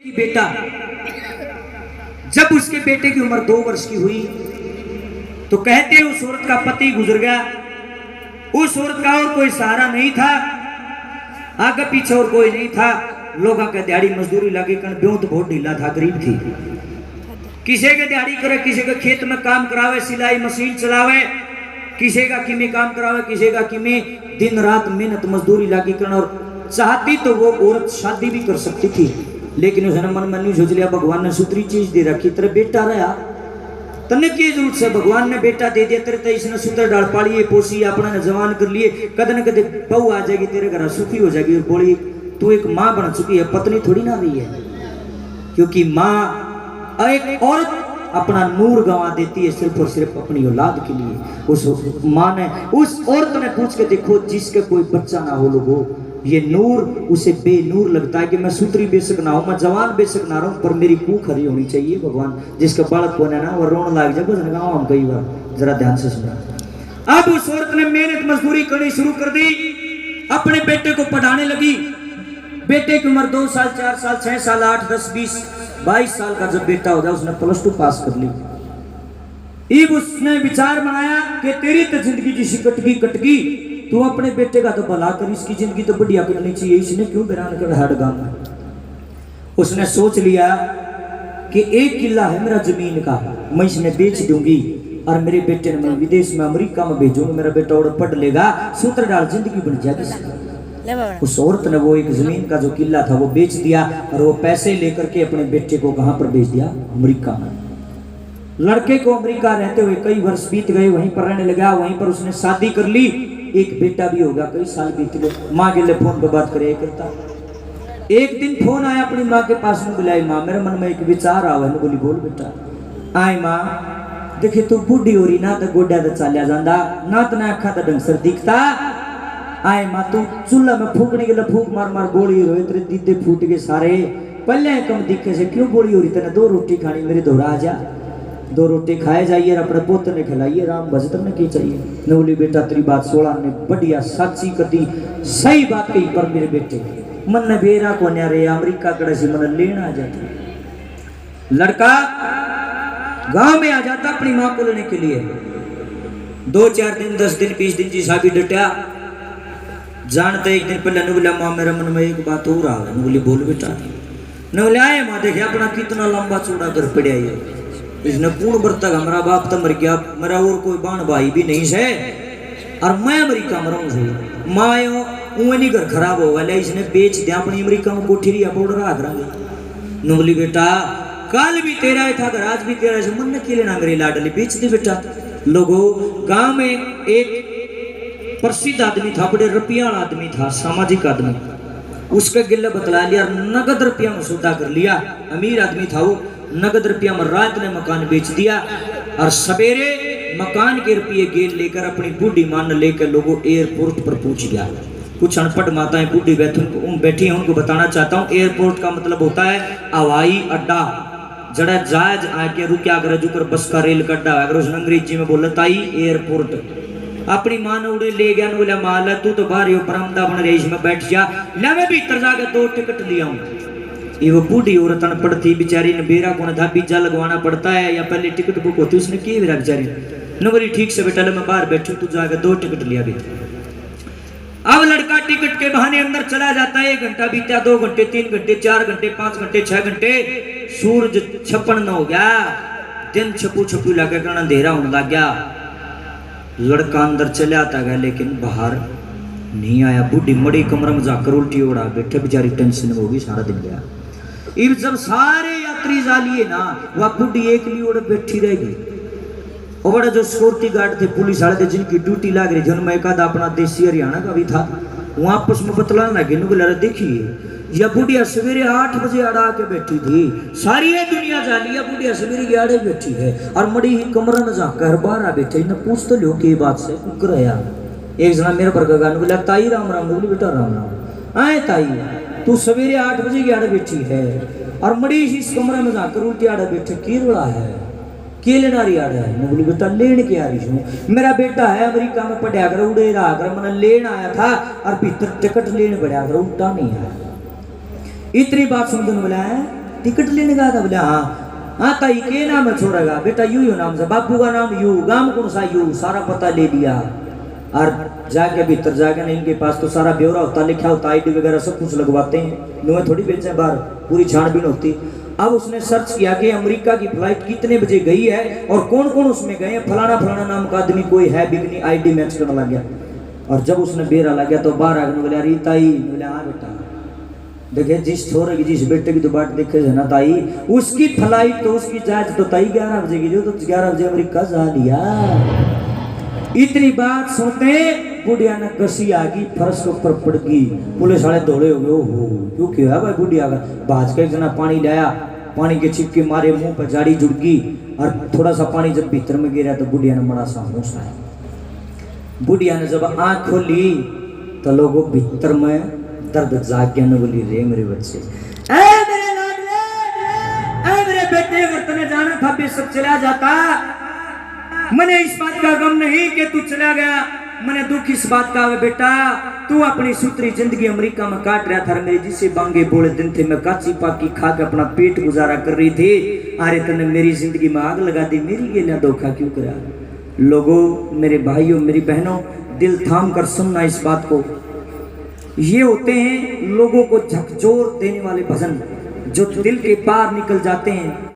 कि बेटा जब उसके बेटे की उम्र 2 वर्ष की हुई तो कहते उस औरत का पति गुजर गया। उस औरत का और कोई सहारा नहीं था, आगे पीछे और कोई नहीं था। लोगों के दिहाड़ी मजदूरी लगी कर ब्यों तो बहुत ढीला था, गरीब थी। किसी के दिहाड़ी करे, किसी के खेत में काम करावे, सिलाई मशीन चलावे, किसी का किमी काम करावे, किसी का किमी दिन रात मेहनत मजदूरी लगी कर। और चाहती तो वो औरत शादी भी कर सकती थी, लेकिन उसने मन में नहीं सोच लिया भगवान ने सूत्री चीज दे रखी, तेरे बेटा रहा तने की जरूरत से भगवान ने बेटा दे दिया, तेरे तो इसने सूत्र डाल पाली पोसी अपना ने जवान कर लिए, कद न कद बहू आ जाएगी, तेरे घर सुखी हो जाएगी। और बोली तू एक माँ बन चुकी है, पत्नी थोड़ी ना रही है। क्योंकि माँ एक औरत अपना नूर गंवा देती है सिर्फ और सिर्फ अपनी औलाद के लिए। उस माँ ने उस औरत ने पूछ के देखो जिसके कोई बच्चा ना हो लोगो, ये नूर उसे बेनूर लगता है कि मैं सूत्री बेशक ना हूं, मैं जवान बेशक ना रहूं, पर मेरी कूख हरी होनी चाहिए। भगवान जिसका बालक को ना वो रोने लग जाए, भजन गाओ हम कई बार, जरा ध्यान से सुना। अब उस औरत ने मेहनत मजदूरी करनी शुरू कर दी, अपने बेटे को पढ़ाने लगी। बेटे की उम्र 2 साल 4 साल 6 साल 8 10 20 22 साल का जब बेटा हो गया, उसने +2 पास कर ली। अब उसने विचार बनाया कि तेरी तो जिंदगी जिसी कटगी तू अपने बेटे का तो भला कर, इसकी जिंदगी तो बढ़िया करनी चाहिए, इसने क्यों बैरान कर हट गांव। उसने सोच लिया कि 1 किला है मेरा जमीन का, मैं इसने बेच दूंगी और मेरे बेटे ने मैं विदेश में अमेरिका में भेजूंगा, मेरा बेटा और पढ़ लेगा, सूत्र डाल जिंदगी बन जाएगी। उस औरत ने वो एक जमीन का जो किला था वो बेच दिया और वो पैसे लेकर के अपने बेटे को कहां पर भेज दिया, अमेरिका में। लड़के को अमेरिका रहते हुए कई वर्ष बीत गए, वहीं पर रहने लगा, वहीं पर उसने शादी कर ली, एक बेटा भी होगा, कई साल बीत गए। माँ के लिए फोन पर बात करे करता। एक दिन फोन आया अपनी माँ के पास में, बुलाई माँ मेरे मन में एक विचार आवा है। बोली बोल बेटा। आए माँ देखे तू बूढ़ी हो रही ना, तो गोड्या तो चालिया जाता ना, तो ना अखा तो ढंग से दिखता। आए माँ तू चूल्हा में फूकने के लिए फूक मार मार गोली हो, तेरे दीदे फूट गए सारे, पहले कम दिखे से क्यों गोली हो रही, तेने 2 रोटी खानी, मेरे दोहरा आ जा, 2 रोटी खाए जाइए और अपने पोते ने खिलाइए, राम भजत ने की चाहिए। न बोली बेटा तेरी बात 16 ने बढ़िया साची कदी सही बात कही, पर मेरे बेटे मन ने बेरा को न्यारे अमेरिका कड़े से मन लेना आ जाता। लड़का गांव में आ जाता अपनी माँ को लेने के लिए। 2-4 दिन 10 दिन 20 दिन जी साहब डटा जानते। एक दिन पहले ने बोला माँ मेरे मन में एक बात हो रहा है। बोली बोल बेटा। न बोले आए माँ देखे अपना कितना लंबा चौड़ा कर पड़ा है, इसने पूर्ण वर्ष तक हमारा बाप तो मर गया, मेरा और कोई बाण भाई भी नहीं से, और मैं अमेरिका में रहूं से माँ नहीं घर खराब होगा ले, इसने बेच दिया अपनी अमेरिका में कोठी रिया बोर्ड रख रहा। न बोली बेटा कल भी तेरा था घर आज भी तेरा से, मन ने के लेना मेरी लाडली बेच दी बेटा। लोगों गांव में एक प्रसिद्ध आदमी था, बड़े रुपया आदमी था, सामाजिक आदमी, उसका गिल्ला बतला लिया, नगद रुपया में सौदा कर लिया। अमीर आदमी था वो, नगद रुपया में रात ने मकान बेच दिया और सवेरे मकान के रुपये गेल लेकर अपनी बूढ़ी मां ने लेकर लोगों एयरपोर्ट पर पहुंच गया। कुछ अनपढ़ माताएं बूढ़ी बैठी हैं, उनको बताना चाहता हूँ, एयरपोर्ट का मतलब होता है हवाई अड्डा, जड़ा जहाज आके रुकिया कर जुकर बस का रेल का अड्डा, अगर उसने अंग्रेजी में बोलता ही एयरपोर्ट। अपनी मां ने उड़े ले गया, बोला माल तू तो बाहर बरामदा बन रही, इसमें बैठ जा, ले मैं भीतर जाकर 2 टिकट लिया हूं। ये वो बूढ़ी औरत अनपढ़ थी बेचारी ने, बेरा कौन था, वीजा लगवाना पड़ता है या पहले टिकट बुक होती, उसने की मेरा बेचारी ने बोली ठीक से बेटा मैं बाहर बैठू, तू जाकर 2 टिकट लिया भी। अब लड़का टिकट के बहाने अंदर चला जाता है, 1 घंटा बीता, 2 घंटे 3 घंटे 4 घंटे 5 घंटे 6 घंटे, सूरज छपन न हो गया, दिन छपू छपू लगे करना, अंधेरा होने लग गया। लड़का अंदर चला आता गया लेकिन बाहर नहीं आया। बूढ़ी मड़ी कमरे में जाकर उल्टी ओढ़ा बैठे, बेचारी टेंशन में होगी, सारा दिन गया। इब जब सारे यात्री जा लिए ना, वह बूढ़ी एक लिए ओढ़ बैठी रहेगी। और बड़ा जो सिक्योरिटी गार्ड थे, पुलिस वाले थे, जिनकी ड्यूटी लग रही थी, उनमें एक आधा अपना देसी हरियाणा का भी था, वो आपस में बतलाने लगे, बोला देखिए यह बुढ़िया सवेरे 8 बजे अड़ा के बैठी थी, सारी ये दुनिया जानी है बुढ़िया सवेरे के आड़े बैठी है, और मड़ी ही कमरा में जाकर बाहर आ बैठे, न पूछ तो लो के बात से कुकर है यार। एक जना मेरे पर गाने बोला ताई राम राम, बोली बेटा राम राम। आए ताई तू सवेरे 8 बजे के आड़े बैठी है और मड़ी ही इस कमरे में जाकर उल्टी आड़े बैठे, की रोड़ा है, के लेना रही आड़ा है। मैं बोली बेटा लेने के आ रही हूँ, मेरा बेटा है अमेरिका में पढ़ा कर उड़े रहा कर, मैंने लेन आया था और भीतर टिकट लेने बढ़िया कर, उल्टा नहीं आया। इतनी बात सुन बोला है टिकट लेने गया था? बोले हाँ। हाँ ताई के नाम है छोरा का? बेटा यू नाम से, बापू का नाम यू, गांव कौन सा यू, सारा पता ले लिया। और जाके भीतर जाके ना इनके पास तो सारा ब्यौरा होता, लिखा होता, आईडी वगैरह सब कुछ लगवाते हैं, नुए थोड़ी बेचे बाहर, पूरी छानबीन होती। अब उसने सर्च किया कि अमेरिका की फ्लाइट कितने बजे गई है और कौन कौन उसमें गए हैं, फलाना फलाना नाम का आदमी कोई है बिकनी, आईडी मैच करने लग गया। और जब उसने बेरा लग गया तो बाहर आगे बोले अरे ताई, बोले हाँ बेटा, देखे जिस छोरे की जिस बेटे की तो बात देखे है ना ताई, उसकी फ्लाइट तो उसकी जहाज तो ताई 11 बजे की, जो तो 11 बजे अमेरिका जा लिया। इतनी बात सुनते बुढ़िया ने कसी आ गई, फर्श के ऊपर पड़ गई, पुलिस वाले दौड़े हो गए। ओहो क्यों क्या है भाई? बुढ़िया का भाज के एक जना पानी लाया, पानी के छिपके मारे, मुंह पर जाड़ी जुड़ गई और थोड़ा सा पानी जब भीतर में गिरा तो बुढ़िया ने बड़ा सा होश आया। बुढ़िया ने जब आंख खोली तो लोगों भीतर में दर्द जाग गया, बोली रे मेरे बच्चे, ए मेरे लाडले, ए मेरे बेटे, अगर तूने जाना था बेशक चला जाता, मैंने इस बात का गम नहीं कि तू चला गया, मैंने दुख इस बात का है बेटा, तू अपनी सूत्री जिंदगी अमेरिका में काट रहा था, मेरे जिसे बांगे बोले दिन थे, मैं काची पाकी खा के अपना पेट गुजारा कर रही थी, अरे तूने मेरी जिंदगी में आग लगा दी, मेरी ये ना धोखा क्यों करा? लोगों, मेरे भाइयों, मेरी बहनों, दिल थाम कर सुनना इस बात को। ये होते हैं लोगों को झकझोर देने वाले भजन, जो दिल के पार निकल जाते हैं।